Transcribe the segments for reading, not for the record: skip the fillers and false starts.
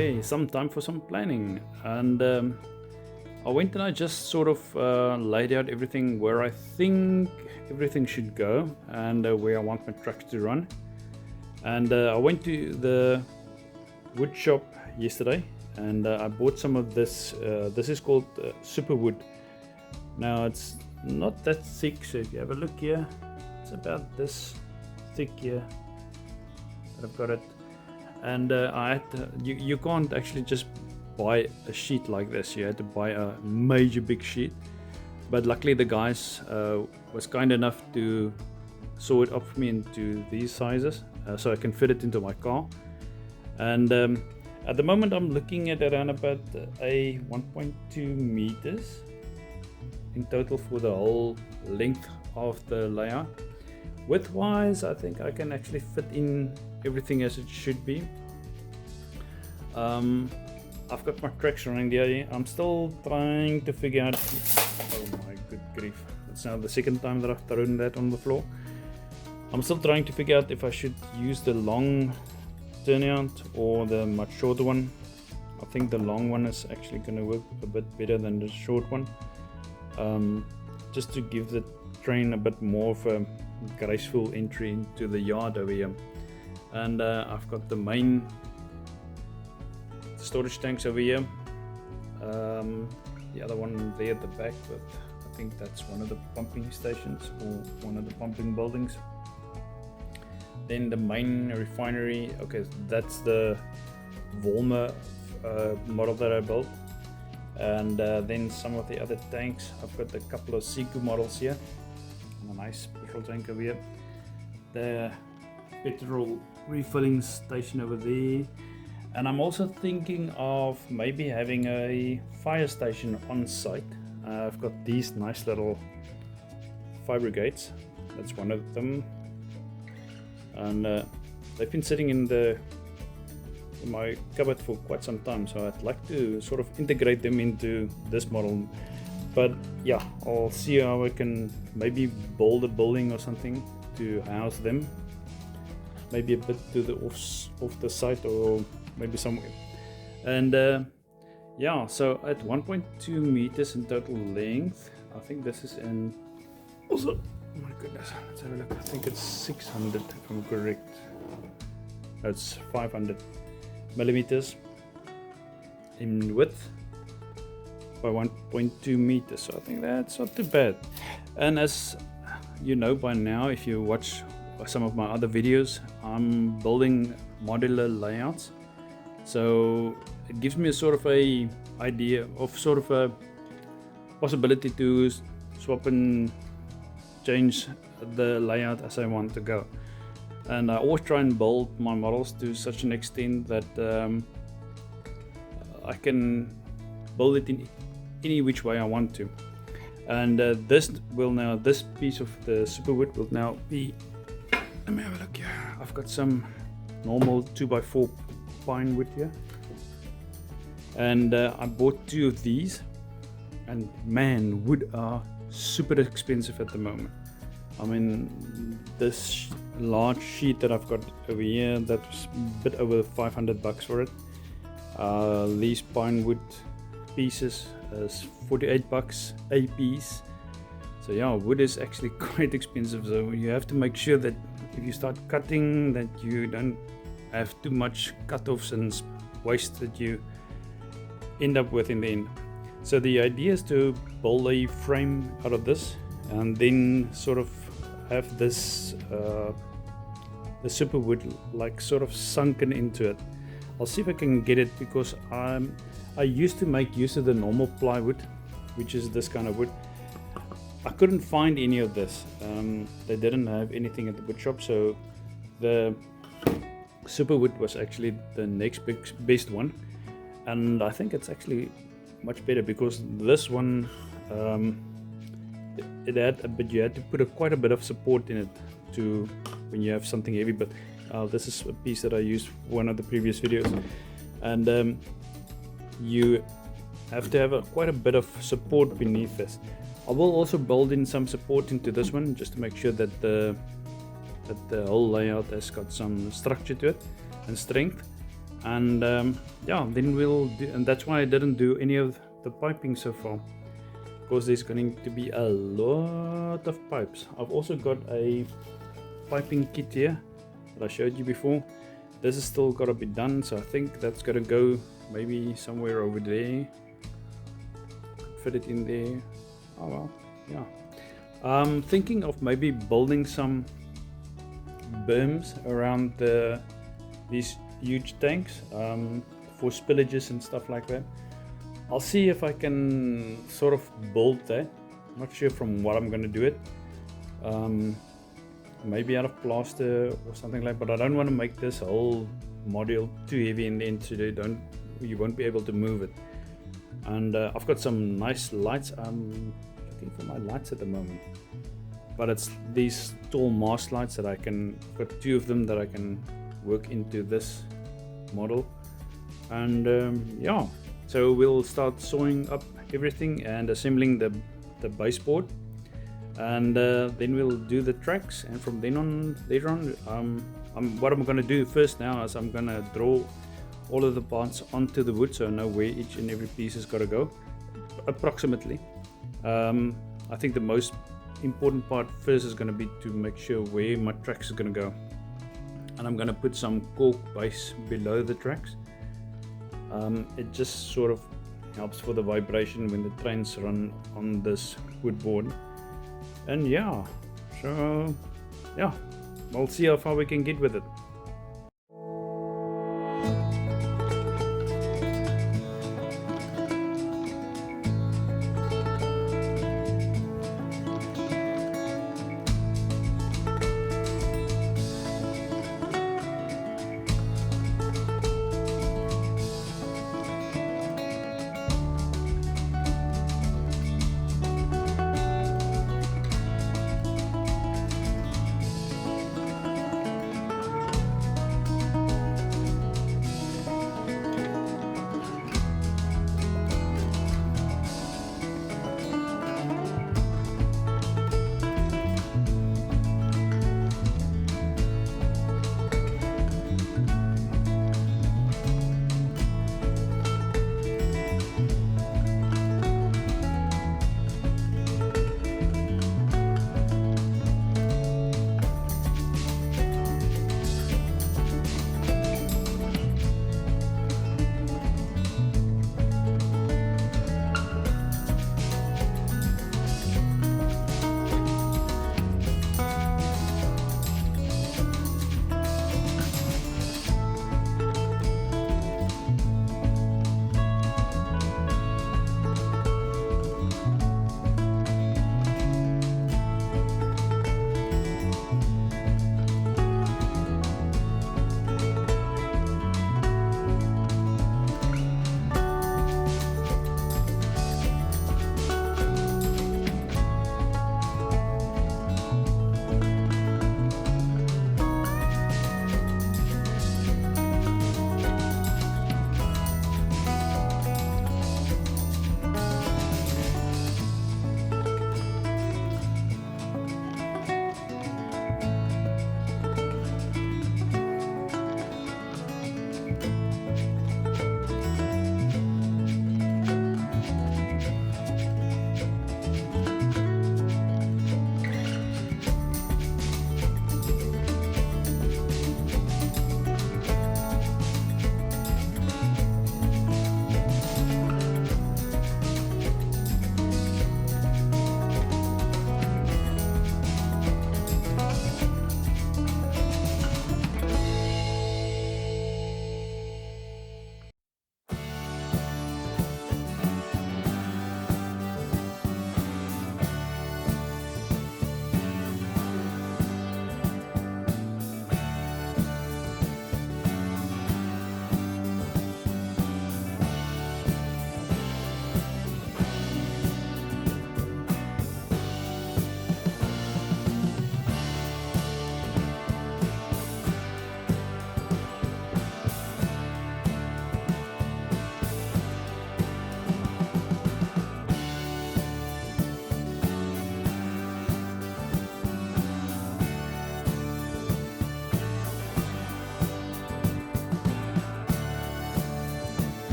Okay, some time for some planning, and I went and I just sort of laid out everything where I think everything should go, and where I want my trucks to run. And I went to the wood shop yesterday, and I bought some of this. This is called super wood. Now it's not that thick, so if you have a look here, it's about this thick here that I've got it. And I had to, you can't actually just buy a sheet like this. You had to buy a major big sheet, but luckily the guys was kind enough to saw it up for me into these sizes, so I can fit it into my car. And at the moment I'm looking at around about a 1.2 meters in total for the whole length of the layout. Width wise, I think I can actually fit in everything as it should be. I've got my tracks running there. I'm still trying to figure out, oh my good grief, it's now the second time that I've thrown that on the floor. I'm still trying to figure out if I should use the long turnout or the much shorter one. I think the long one is actually going to work a bit better than the short one, just to give the train a bit more of a graceful entry into the yard over here. And I've got the main storage tanks over here, the other one there at the back, but I think that's one of the pumping stations or one of the pumping buildings. Then the main refinery, okay, that's the Volmer model that I built. And then some of the other tanks. I've got a couple of Siku models here, a nice petrol tank over here, the petrol refilling station over there, and I'm also thinking of maybe having a fire station on site. I've got these nice little fire brigades, that's one of them, and they've been sitting in my cupboard for quite some time, so I'd like to sort of integrate them into this model. But yeah, I'll see how I can maybe build a building or something to house them, maybe a bit to the off the site or maybe somewhere. And yeah, so at 1.2 meters in total length, I think this is in also, oh my goodness, let's have a look. I think it's 600 if I'm correct. It's 500 millimeters in width by 1.2 meters, so I think that's not too bad. And as you know by now, if you watch some of my other videos, I'm building modular layouts, so it gives me a sort of a idea of sort of a possibility to swap and change the layout as I want to go. And I always try and build my models to such an extent that I can build it in any which way I want to. And this piece of the super wood will now be, let me have a look here. I've got some normal 2x4 pine wood here, and I bought 2 of these, and man, wood are super expensive at the moment. I mean, this large sheet that I've got over here, that's a bit over 500 bucks for it. These pine wood pieces is 48 bucks a piece. So yeah, wood is actually quite expensive, so you have to make sure that if you start cutting that you don't have too much cut-offs and waste that you end up with in the end. So the idea is to build a frame out of this and then sort of have this the super wood like sort of sunken into it. I'll see if I can get it, because I used to make use of the normal plywood, which is this kind of wood. I couldn't find any of this. They didn't have anything at the wood shop, so the super wood was actually the next best one, and I think it's actually much better, because this one it had a bit, you had to put quite a bit of support in it to when you have something heavy. But this is a piece that I used for one of the previous videos, and you have to have quite a bit of support beneath this. I will also build in some support into this one, just to make sure that the whole layout has got some structure to it and strength. And yeah, then we'll do, and that's why I didn't do any of the piping so far, because there's going to be a lot of pipes. I've also got a piping kit here that I showed you before. This is still got to be done, so I think that's going to go maybe somewhere over there. Fit it in there. Oh well, yeah. I'm thinking of maybe building some berms around these huge tanks for spillages and stuff like that. I'll see if I can sort of build that. I'm not sure from what I'm going to do it. Maybe out of plaster or something like that, but I don't want to make this whole module too heavy in the end, so you won't be able to move it. And I've got some nice lights. I'm looking for my lights at the moment, but it's these tall mast lights that I've got 2 of them that I can work into this model. And yeah, so we'll start sawing up everything and assembling the baseboard, and then we'll do the tracks. And from then on, later on, what I'm going to do first now is I'm going to draw all of the parts onto the wood, so I know where each and every piece has got to go approximately. I think the most important part first is going to be to make sure where my tracks is going to go, and I'm going to put some cork base below the tracks. It just sort of helps for the vibration when the trains run on this wood board. And yeah, so yeah, we'll see how far we can get with it.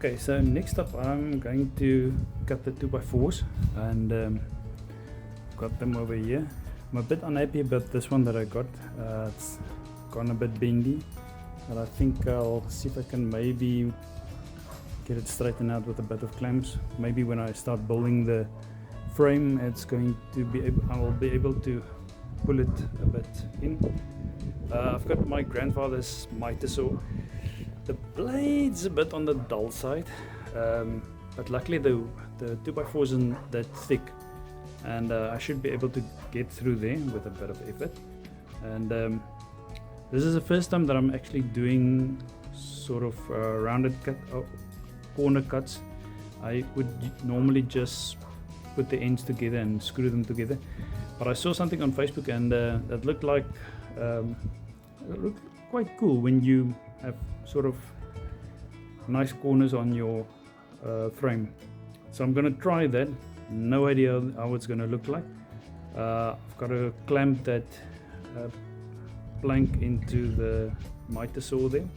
Okay, so next up I'm going to cut the 2x4s, and got them over here. I'm a bit unhappy about this one that I got. It's gone a bit bendy, but I think I'll see if I can maybe get it straightened out with a bit of clamps. Maybe when I start building the frame, it's going to be I will be able to pull it a bit in. I've got my grandfather's miter saw. The blade's a bit on the dull side, but luckily the 2x4 isn't that thick, and I should be able to get through there with a bit of effort. And this is the first time that I'm actually doing sort of rounded cut, corner cuts. I would normally just put the ends together and screw them together, but I saw something on Facebook, and that looked like it looked quite cool when you have sort of nice corners on your frame. So I'm gonna try that. No idea how it's gonna look like. I've got to clamp that plank into the miter saw there,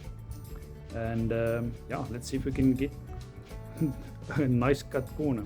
and yeah, let's see if we can get a nice cut corner.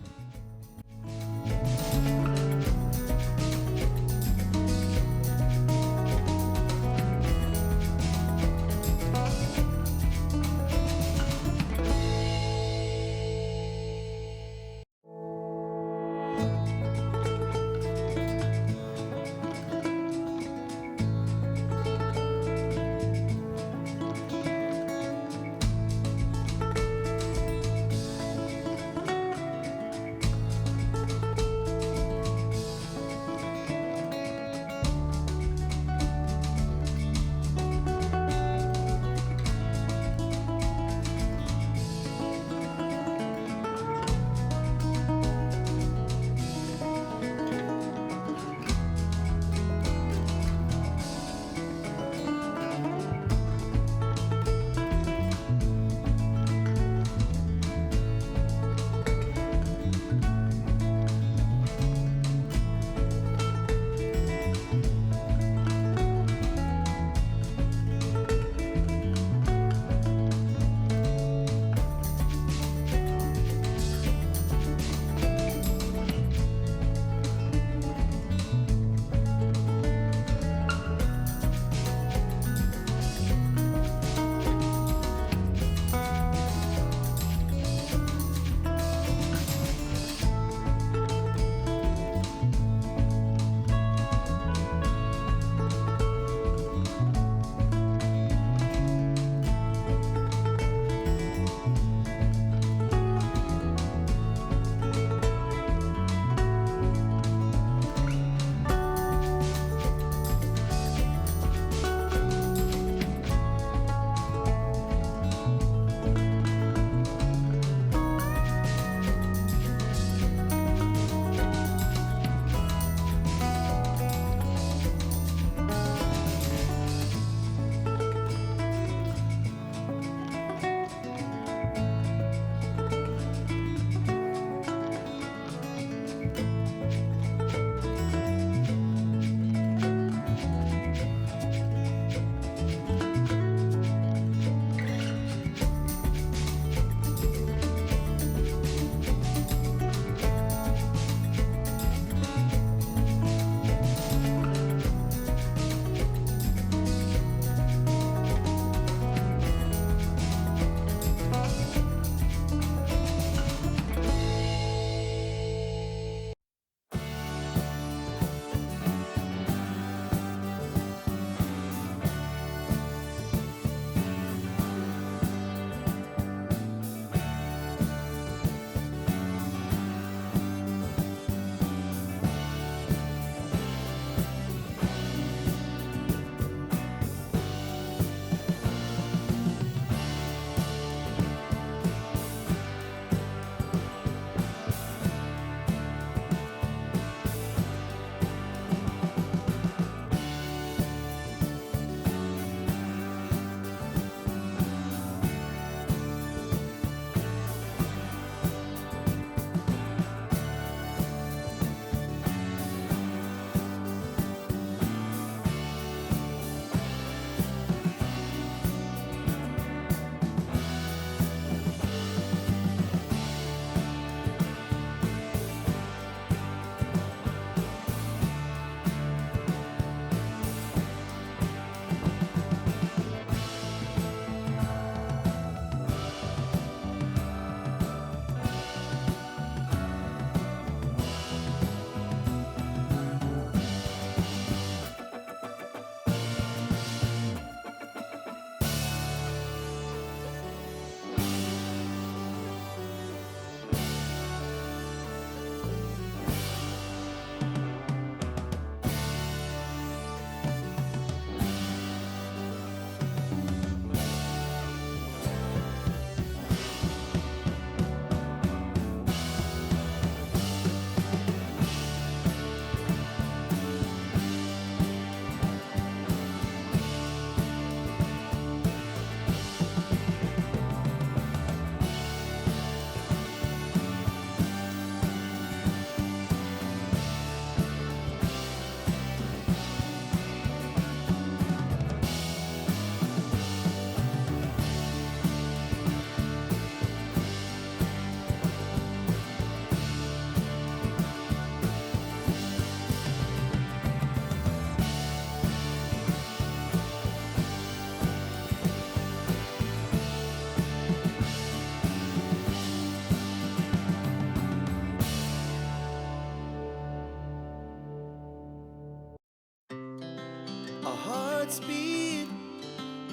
Our hearts beat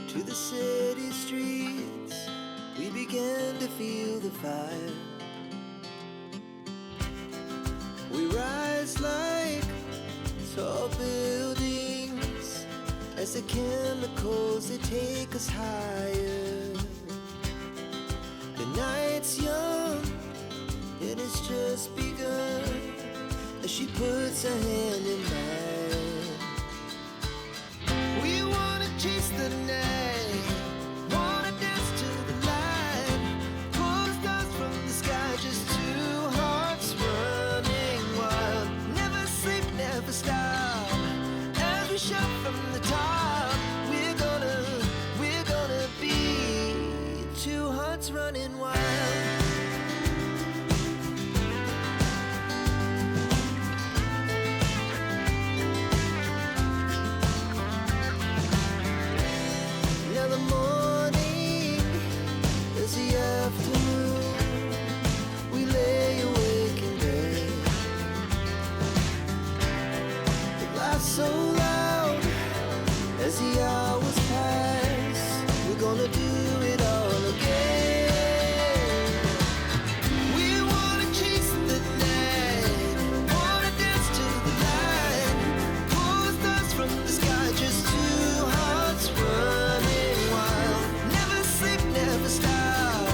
to the city streets. We began to feel the fire. We rise like tall buildings as the chemicals, they take us higher. The night's young and it's just begun as she puts her hand in mine. We wanna chase the night, wanna dance to the light, pull the stars from the sky, just two hearts running wild. Never sleep, never stop, as we shout from the top. We're gonna be two hearts running wild. Now the morning is the afternoon. We lay awake in bed. It laughs so loud as the hours pass. We're gonna do it all again. We wanna chase the night, wanna dance to the light, pull the stars from the sky, just two hearts running wild. Never sleep, never stop,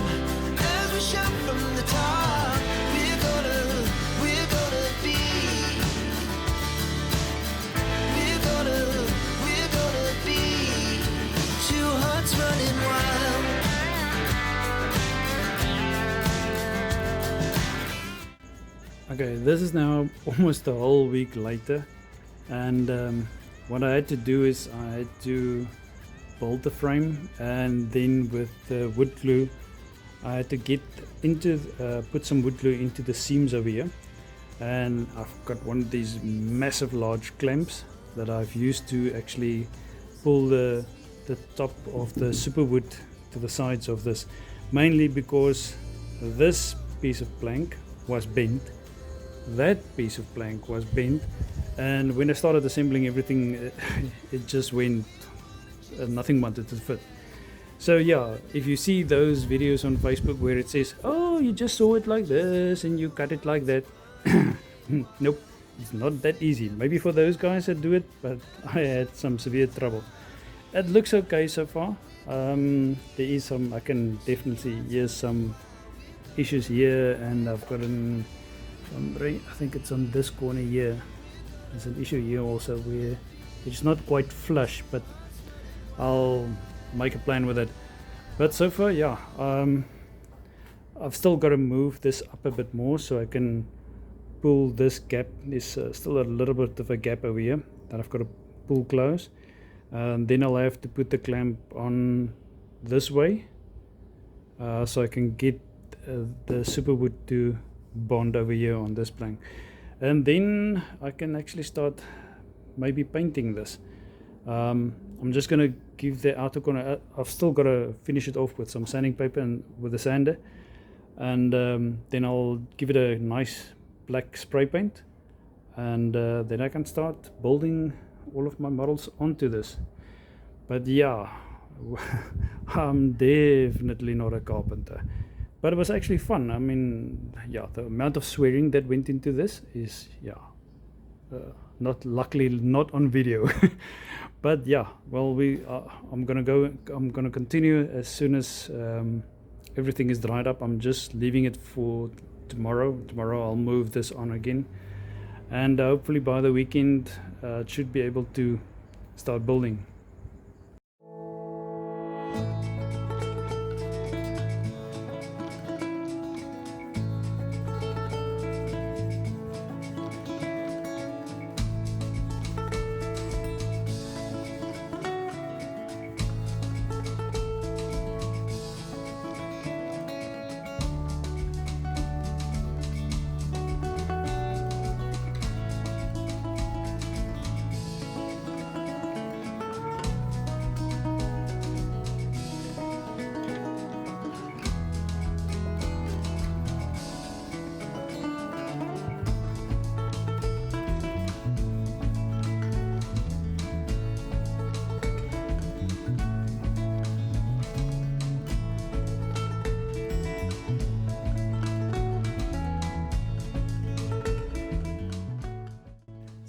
as we shout from the top. We're gonna be, we're gonna be two hearts running wild. Okay, this is now almost a whole week later, and what I had to do is I had to build the frame, and then with the wood glue I had to get into put some wood glue into the seams over here, and I've got one of these massive large clamps that I've used to actually pull the top of the super wood to the sides of this, mainly because this piece of plank was bent, that piece of plank was bent, and when I started assembling everything it just went, nothing wanted to fit. So yeah, if you see those videos on Facebook where it says, oh, you just saw it like this and you cut it like that, nope, it's not that easy. Maybe for those guys that do it, but I had some severe trouble. It looks okay so far. There is some, I can definitely hear some issues here, and I've got I think it's on this corner here. There's an issue here also where it's not quite flush, but I'll make a plan with it. But so far, yeah, I've still got to move this up a bit more so I can pull this gap. There's still a little bit of a gap over here that I've got to pull close, and then I'll have to put the clamp on this way so I can get the super wood to bond over here on this plank, and then I can actually start maybe painting this. I'm just gonna give the outer corner, I've still got to finish it off with some sanding paper and with a sander, and then I'll give it a nice black spray paint, and then I can start building all of my models onto this. But yeah, I'm definitely not a carpenter, but it was actually fun. I mean, yeah, the amount of swearing that went into this is, yeah, luckily not on video. But yeah, well, I'm gonna continue as soon as everything is dried up. I'm just leaving it for tomorrow. I'll move this on again, and hopefully by the weekend it should be able to start building.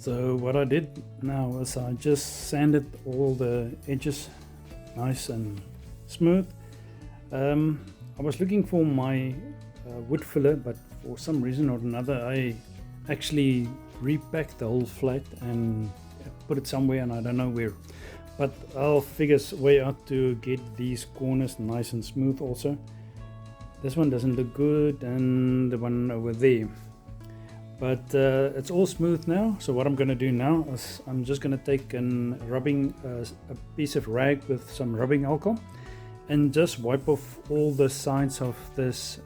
So what I did now is I just sanded all the edges nice and smooth. I was looking for my wood filler, but for some reason or another I actually repacked the whole flat and put it somewhere, and I don't know where, but I'll figure a way out to get these corners nice and smooth. Also, this one doesn't look good, and the one over there, but it's all smooth now. So what I'm going to do now is I'm just going to take a piece of rag with some rubbing alcohol and just wipe off all the sides of this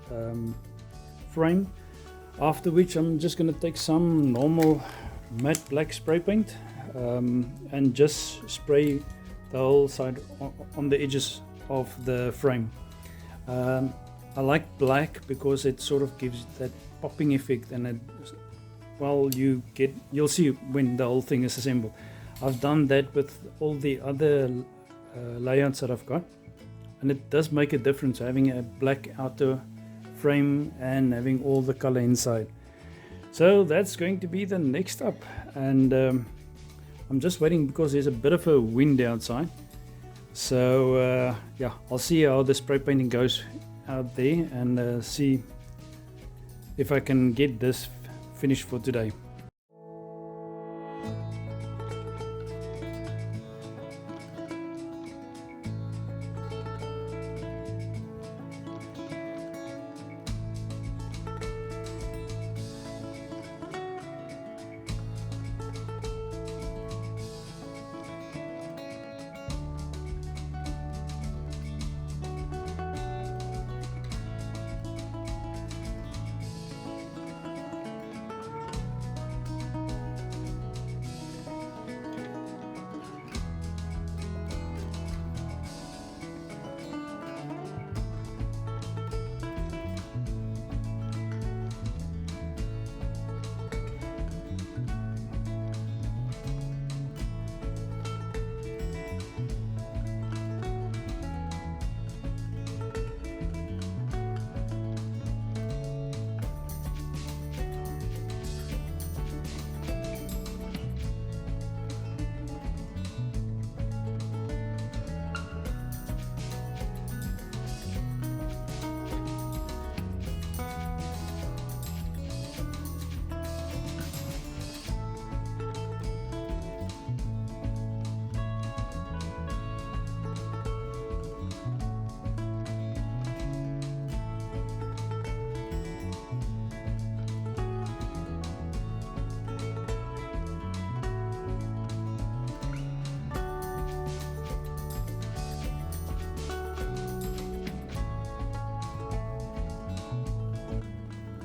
frame, after which I'm just going to take some normal matte black spray paint and just spray the whole side on the edges of the frame. I like black because it sort of gives that popping effect, and you'll see when the whole thing is assembled. I've done that with all the other layouts that I've got, and it does make a difference having a black outer frame and having all the color inside. So that's going to be the next step, and I'm just waiting because there's a bit of a wind outside. So yeah, I'll see how the spray painting goes out there and see if I can get this finished for today.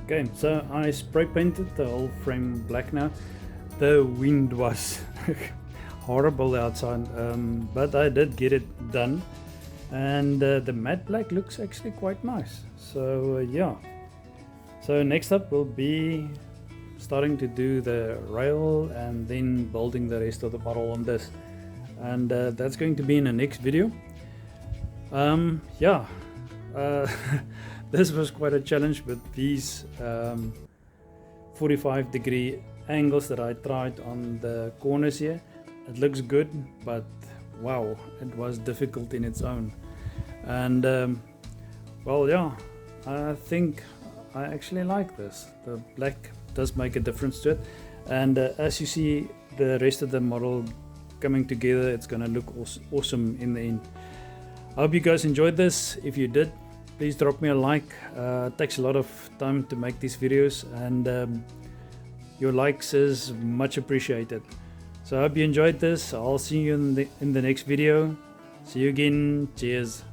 Okay, so I spray painted the whole frame black now. The wind was horrible outside, but I did get it done, and the matte black looks actually quite nice. So yeah, so next up will be starting to do the rail and then building the rest of the bottle on this, and that's going to be in the next video. Yeah. This was quite a challenge with these 45-degree angles that I tried on the corners here. It looks good, but wow, it was difficult in its own. And well, yeah, I think I actually like this. The black does make a difference to it, and as you see the rest of the model coming together, it's gonna look awesome in the end. I hope you guys enjoyed this. If you did, please drop me a like. It takes a lot of time to make these videos, and your likes is much appreciated. So I hope you enjoyed this. I'll see you in the next video. See you again. Cheers.